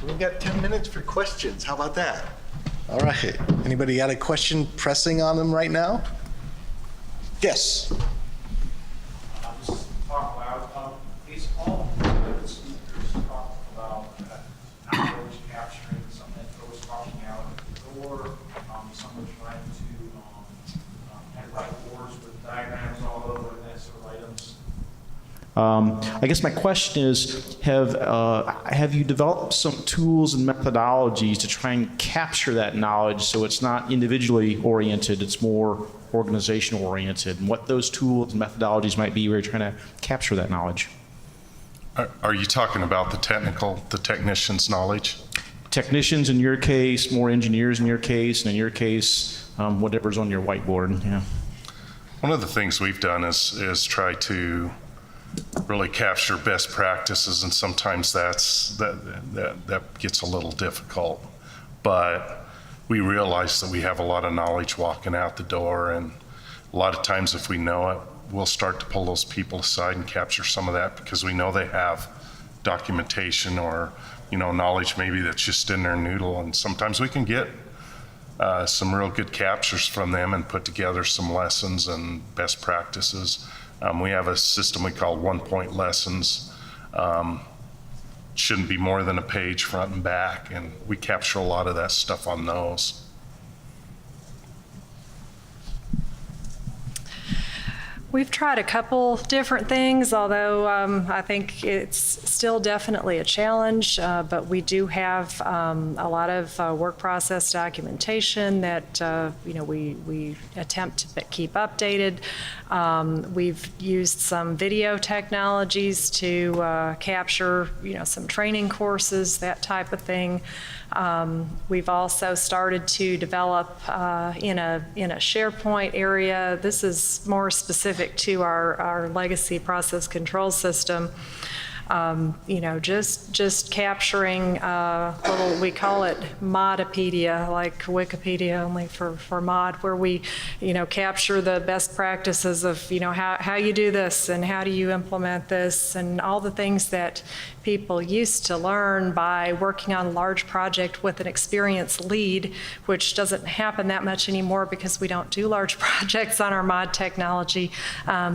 We've got 10 minutes for questions. How about that? All right. Anybody got a question pressing on them right now? Yes. Just talk loud. These all the speakers talk about approach capturing some info is talking out the door. Some are trying to have whiteboards with diagrams all over and that sort of items. I guess my question is, have you developed some tools and methodologies to try and capture that knowledge so it's not individually oriented, it's more organizational oriented, and what those tools and methodologies might be where you're trying to capture that knowledge? Are you talking about the technician's knowledge? Technicians in your case, more engineers in your case, and in your case, whatever's on your whiteboard. Yeah. One of the things we've done is try to really capture best practices, and sometimes that gets a little difficult. But we realize that we have a lot of knowledge walking out the door, and a lot of times if we know it, we'll start to pull those people aside and capture some of that because we know they have documentation or knowledge maybe that's just in their noodle, and sometimes we can get some real good captures from them and put together some lessons and best practices. We have a system we call 1-point lessons. Shouldn't be more than a page front and back, and we capture a lot of that stuff on those. We've tried a couple different things, although I think it's still definitely a challenge, but we do have a lot of work process documentation that we attempt to keep updated. We've used some video technologies to capture some training courses, that type of thing. We've also started to develop in a SharePoint area. This is more specific to our legacy process control system. Just capturing little, we call it Modopedia, like Wikipedia only for mod, where we, capture the best practices of, how you do this and how do you implement this and all the things that people used to learn by working on a large project with an experienced lead, which doesn't happen that much anymore because we don't do large projects on our mod technology.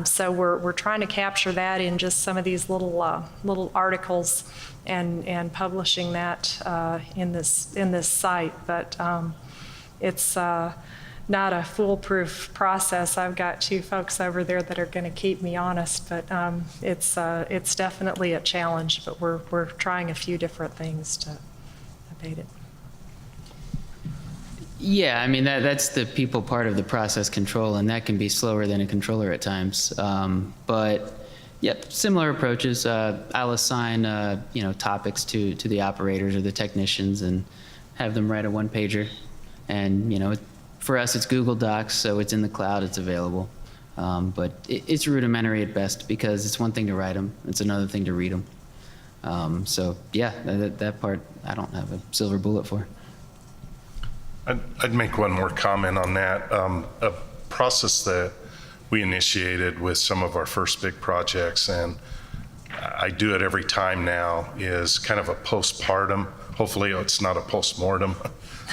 So we're trying to capture that in just some of these little articles and publishing that in this site, but it's not a foolproof process. I've got two folks over there that are going to keep me honest, but it's definitely a challenge. But we're trying a few different things to abate it. Yeah, I mean that's the people part of the process control, and that can be slower than a controller at times. But yep, similar approaches. I'll assign topics to the operators or the technicians and have them write a one-pager. And for us it's Google Docs, so it's in the cloud, it's available. But it's rudimentary at best because it's one thing to write them, it's another thing to read them. So yeah, that part I don't have a silver bullet for. I'd make one more comment on that. A process that we initiated with some of our first big projects, and I do it every time now, is kind of a postpartum, hopefully it's not a postmortem,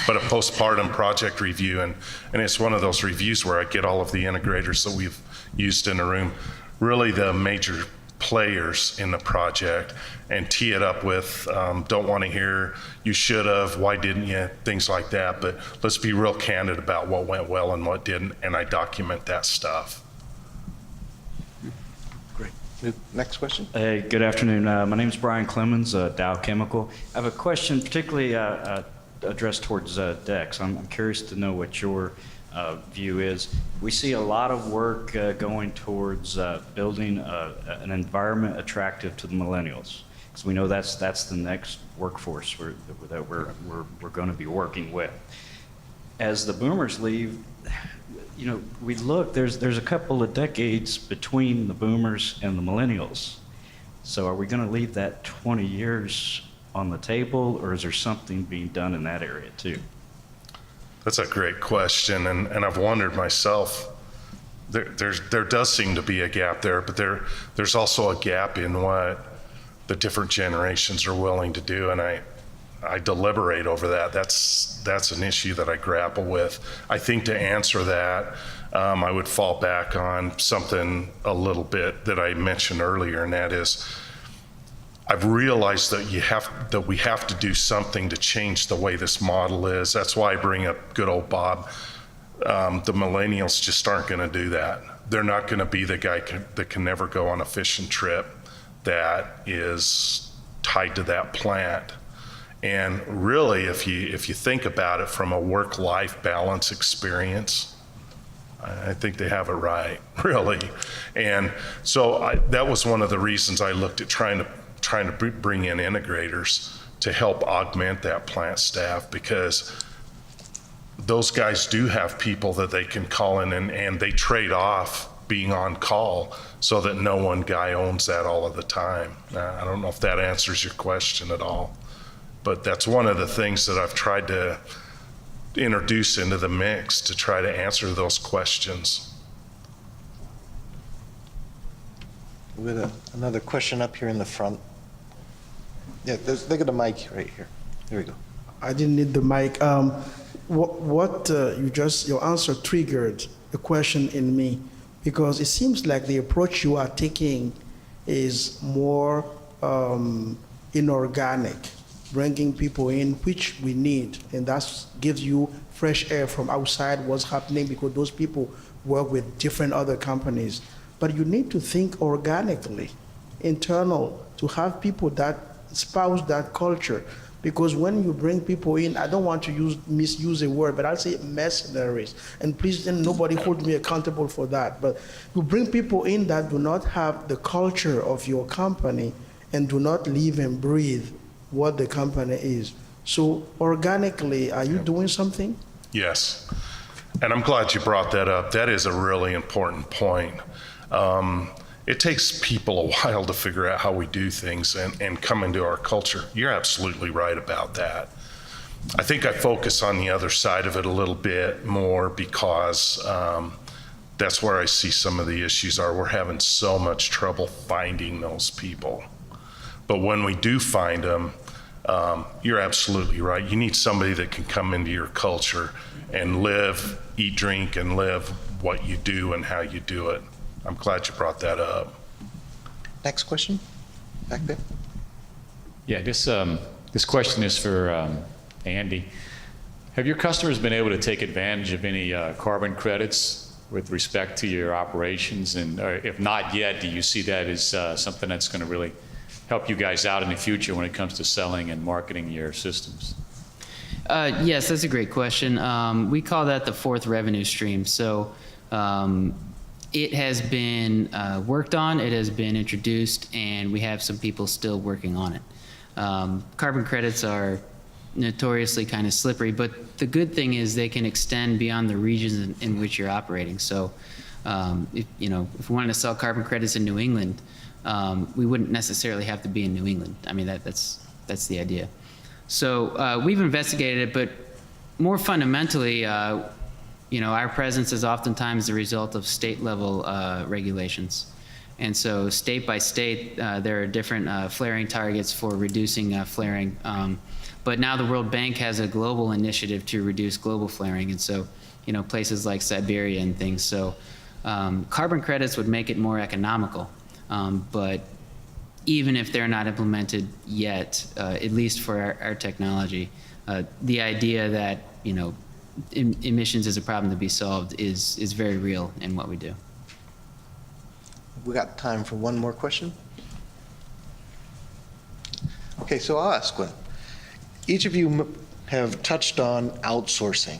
but a postpartum project review. And it's one of those reviews where I get all of the integrators that we've used in a room, really the major players in the project, and tee it up with, don't want to hear, you should have, why didn't you, things like that. But let's be real candid about what went well and what didn't, and I document that stuff. Great. Next question. Hey, good afternoon. My name is Brian Clemens, Dow Chemical. I have a question particularly addressed towards Dex. I'm curious to know what your view is. We see a lot of work going towards building an environment attractive to the millennials, because we know that's the next workforce that we're going to be working with. As the boomers leave, we look, there's a couple of decades between the boomers and the millennials. So are we going to leave that 20 years on the table, or is there something being done in that area too? That's a great question, and I've wondered myself. There does seem to be a gap there, but there's also a gap in what the different generations are willing to do, and I deliberate over that. That's an issue that I grapple with. I think to answer that, I would fall back on something a little bit that I mentioned earlier, and that is, I've realized that we have to do something to change the way this model is. That's why I bring up good old Bob. The millennials just aren't going to do that. They're not going to be the guy that can never go on a fishing trip that is tied to that plant. And really, if you think about it from a work-life balance experience, I think they have it right, really. And so that was one of the reasons I looked at trying to bring in integrators to help augment that plant staff, because those guys do have people that they can call in, and they trade off being on call so that no one guy owns that all of the time. I don't know if that answers your question at all, but that's one of the things that I've tried to introduce into the mix to try to answer those questions. We got another question up here in the front. Yeah, they got a mic right here. There we go. I didn't need the mic. Your answer triggered a question in me, because it seems like the approach you are taking is more inorganic, bringing people in, which we need, and that gives you fresh air from outside what's happening, because those people work with different other companies. But you need to think organically, internal, to have people that espouse that culture. Because when you bring people in, I don't want to misuse a word, but I'll say mercenaries. And please, then nobody hold me accountable for that. But you bring people in that do not have the culture of your company and do not live and breathe what the company is. So organically, are you doing something? Yes, and I'm glad you brought that up. That is a really important point. It takes people a while to figure out how we do things and come into our culture. You're absolutely right about that. I think I focus on the other side of it a little bit more, because that's where I see some of the issues are. We're having so much trouble finding those people. But when we do find them, you're absolutely right. You need somebody that can come into your culture and live, eat, drink, and live what you do and how you do it. I'm glad you brought that up. Next question, back there. Yeah, this question is for Andy. Have your customers been able to take advantage of any carbon credits with respect to your operations? And if not yet, do you see that as something that's going to really help you guys out in the future when it comes to selling and marketing your systems? Yes, that's a great question. We call that the fourth revenue stream. So it has been worked on, it has been introduced, and we have some people still working on it. Carbon credits are notoriously kind of slippery, but the good thing is they can extend beyond the regions in which you're operating. So if we wanted to sell carbon credits in New England, we wouldn't necessarily have to be in New England. I mean, that's the idea. So we've investigated it, but more fundamentally, our presence is oftentimes the result of state-level regulations. And so state by state, there are different flaring targets for reducing flaring. But now the World Bank has a global initiative to reduce global flaring. And so, places like Siberia and things. So carbon credits would make it more economical. But even if they're not implemented yet, at least for our technology, the idea that, emissions is a problem to be solved is very real in what we do. We got time for one more question. Okay, so I'll ask one. Each of you have touched on outsourcing.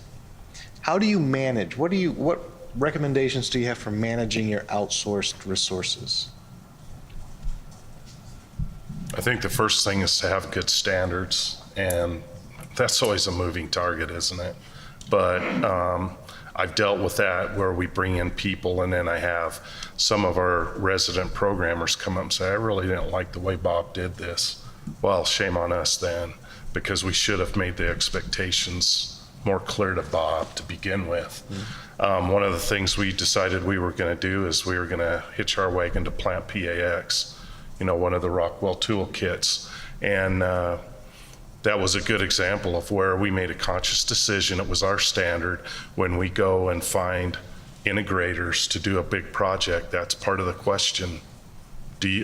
How do you manage? What recommendations do you have for managing your outsourced resources? I think the first thing is to have good standards, and that's always a moving target, isn't it? But I've dealt with that where we bring in people, and then I have some of our resident programmers come up and say, I really didn't like the way Bob did this. Well, shame on us then, because we should have made the expectations more clear to Bob to begin with. Mm-hmm. One of the things we decided we were going to do is we were going to hitch our wagon to Plant PAX, one of the Rockwell toolkits. And that was a good example of where we made a conscious decision. It was our standard when we go and find integrators to do a big project. That's part of the question.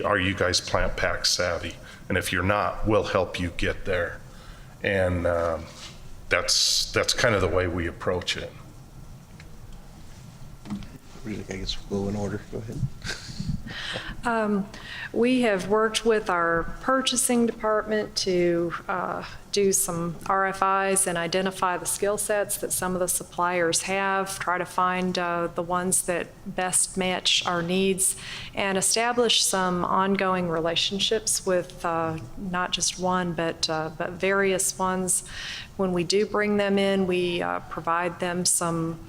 Are you guys plant pack savvy? And if you're not, we'll help you get there. And that's kind of the way we approach it. I guess we'll go in order. Go ahead. We have worked with our purchasing department to do some RFIs and identify the skill sets that some of the suppliers have, try to find the ones that best match our needs, and establish some ongoing relationships with not just one, but various ones. When we do bring them in, we provide them some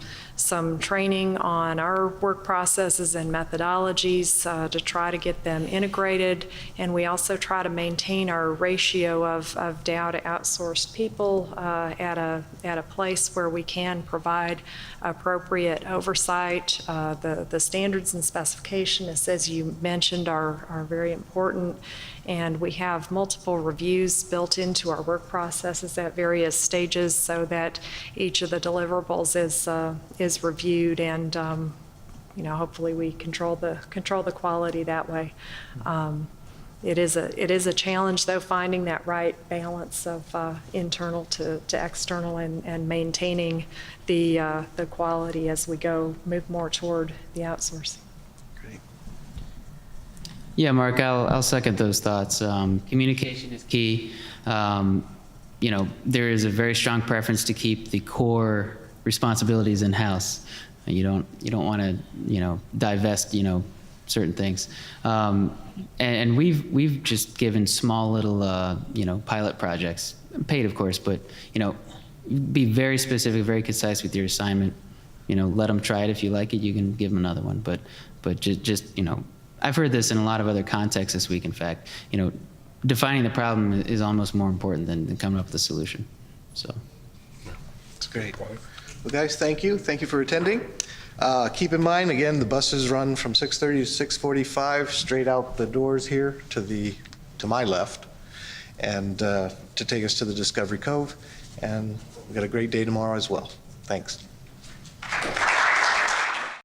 training on our work processes and methodologies to try to get them integrated. And we also try to maintain our ratio of Dow to outsourced people at a place where we can provide appropriate oversight. The standards and specifications, as you mentioned, are very important. And we have multiple reviews built into our work processes at various stages so that each of the deliverables is reviewed, and hopefully we control the quality that way. It is a challenge, though, finding that right balance of internal to external and maintaining the quality as we move more toward the outsourcing. Yeah, Mark, I'll second those thoughts. Communication is key. There is a very strong preference to keep the core responsibilities in-house. You don't want to, divest, certain things. And we've just given small little, pilot projects, paid of course, but, be very specific, very concise with your assignment. Let them try it. If you like it, you can give them another one. But just I've heard this in a lot of other contexts this week, in fact. Defining the problem is almost more important than coming up with a solution. So. That's great. Well, guys, thank you. Thank you for attending. Keep in mind, again, the buses run from 6:30 to 6:45, straight out the doors here to my left, and to take us to the Discovery Cove. And we've got a great day tomorrow as well. Thanks.